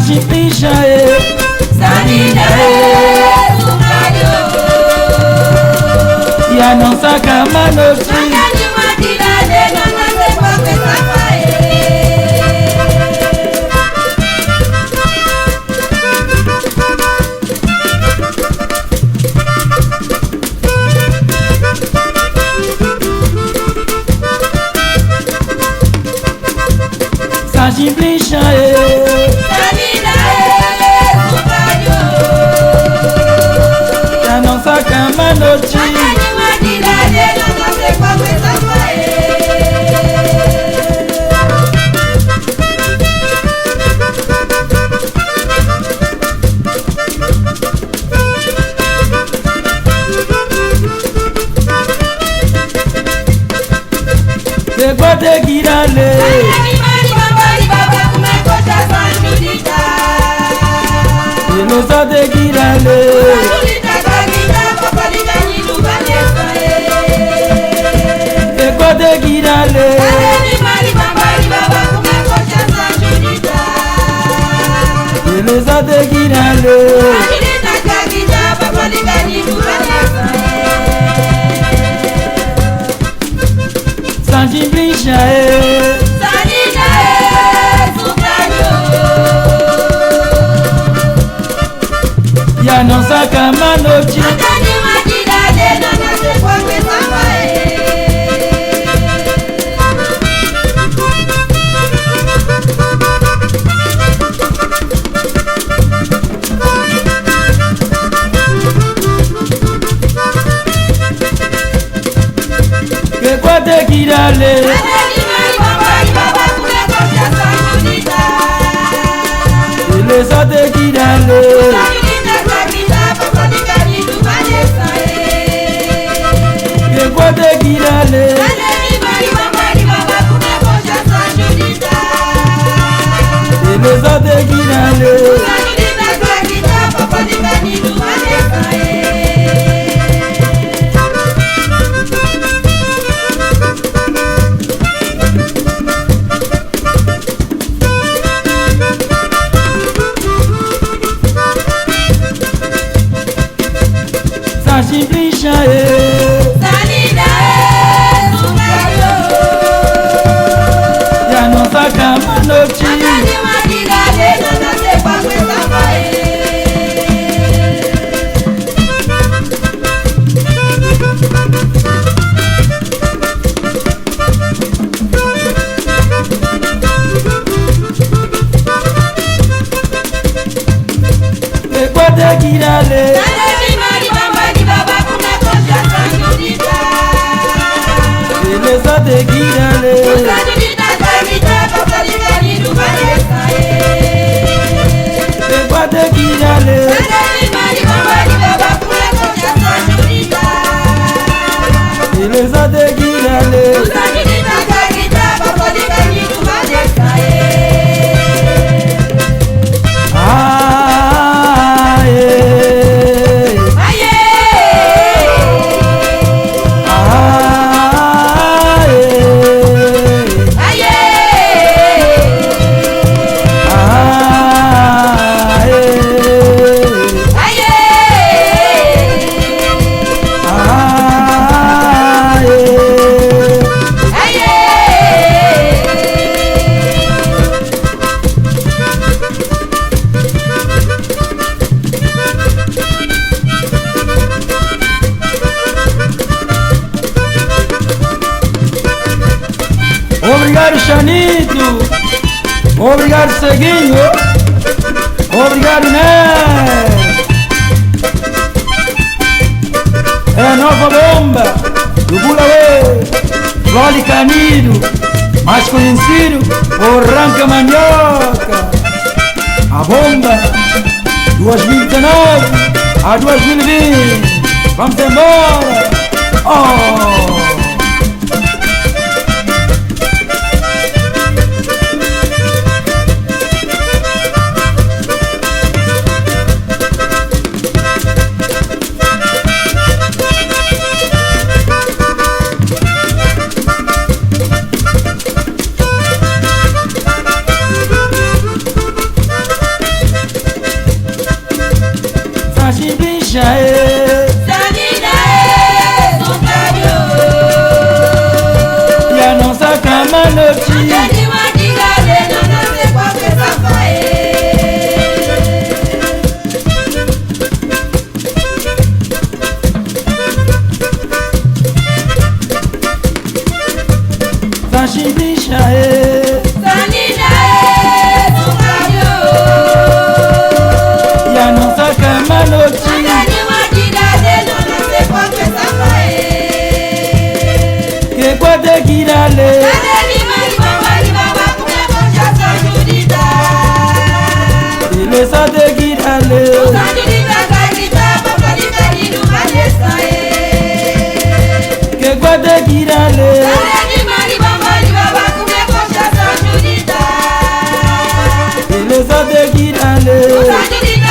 Sashifisha Sanina Sukayo Yanonsa Kamanochi Makani Madilade Nana Sepa Pesafae Sashifisha Sanina Sukayo Yanonsa Kamanochi Makani Madilade Nana Sepa Pesafae Dekote girale Ilosa de girale Dekote girale Ilosa de girale Sashifisha Yanonsa Kamanochi Dekote girale Ilosa de girale Dekote girale Ilosa de girale Sashifisha Yanonsa Kamanochi Dekote girale Ilosa de girale Dekote girale Ilosa de girale Obrigado, Chanito. Obrigado, Seguinho. Obrigado, Né. É a nova bomba do Bulaue. Loli Canido, mais conhecido por Ranca Manioca. A bomba 2019 a 2020. Vamos embora. Oh! girale que guarde girale et les autres girale